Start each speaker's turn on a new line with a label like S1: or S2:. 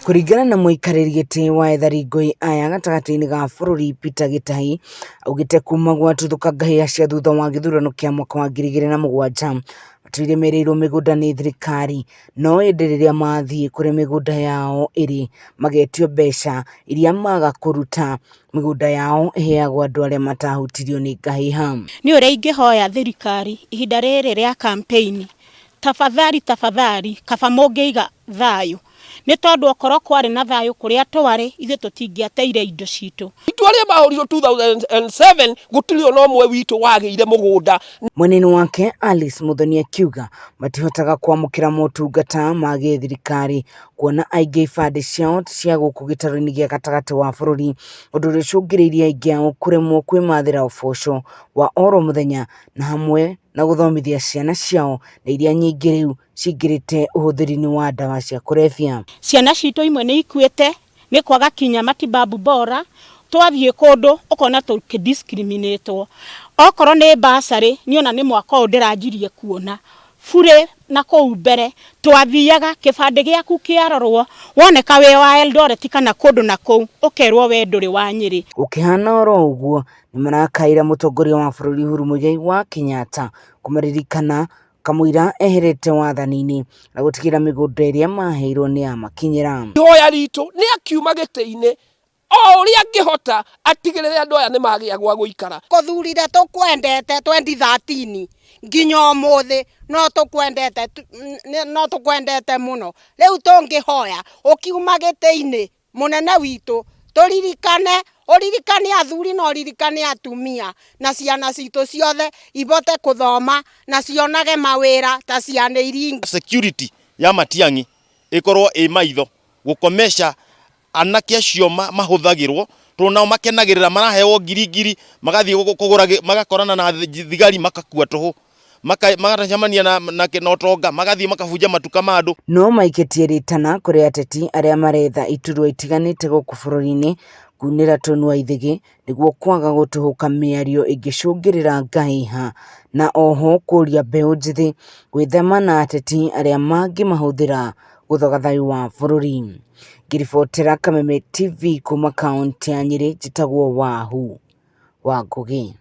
S1: Kuringana na muikariri giti wa Ethari ngũĩ aya gatagati-inĩ ga bururi Peter Gitahi augite kuuma gwatuthuka ngahiha cia thutha wa githurano kia mwaka wa 2007 matire mereirwo migunda ni thirikari, no indi riria mathie kuri migunda yao iri magetio mbeca iria maga kuruta migunda yao iheagwo andu aria matahutirio ni ngahiha.
S2: Ni uria ingihoya thirikari ihinda riri ria campaign, tafadhali kaba mungiiga thayu, ni tondu okorwo kwari na thayu kuria twari ithe tutingiateire indo citu.
S3: Itwaria mahorirwo 2007 gutiri ona umwe witu wagiire mugunda.
S1: Mweneni wake Alice Muthoni akiuga matihotaga kwamukira motungata ma thirikari kwona aingi ibande ciao cia guku gitaro-ini gia gatagati wa bururi, undu uria ucungiriirie aingi ao kuremwo kwimathira uboco wa oro muthenya na hamwe na guthomithia ciana ciao na iria nyingi riu cingirite uhuthiri-ini wa dawa cia kurebia.
S2: Ciana citu imwe ni ikuite ni kwaga kinya matibabu bora, twathie kundu ukona tukidiscriminatwo. Okorwo ni basari ni ona ni mwaka ndiranjirie kuona fure na kou mbere twathiaga kibande giaku kiarorwo woneka we wa Eldoret kana kundu na kou ukerwo we nduri wa Nyeri.
S1: Ukihana oro uguo nimarakaira mutongoria wa bururi Uhuru Kenyatta kumaririkana kamwira eherete wathani-ini na gutigirira migunda iria maheirwo ni amakinyira.
S3: Ihoya ritu ni akiuma giti-ini o uria ngihota atigirire andu aya ni magia gwa guikara.
S4: Kuthurire tukwendete 2013 nginya umuthi no tukwendete muno. Riu tungihoya ukiuma giti-ini munene witu uririkane athuri na uririkane atumia na ciana citu ciothe ibote kuthoma na cionage mawira ta ciana iringi.
S5: Security ya matiangi ikorwo maitho gukomesha anake acio mahuthagirwo tonao makenagirira maraheo ngiri magathie kugura magakorana na thigari makakua toho magatacamania na kinotonga magathie makabunja matuka ma andu.
S1: No maikitie ritana kuri ateti aria maretha iturwa itiganite guku bururi-ini kunira tonu wa ithigi niguo kwaga gutuhuka miario ingicungirira ngahiha na oho kuria mbeu njithi gwithema na ateti aria mangimahuthira guthoga thayu wa bururi. Ngiribotera Kameme TV kuma kaunti ya Nyeri, njitagwo wa ngũĩ.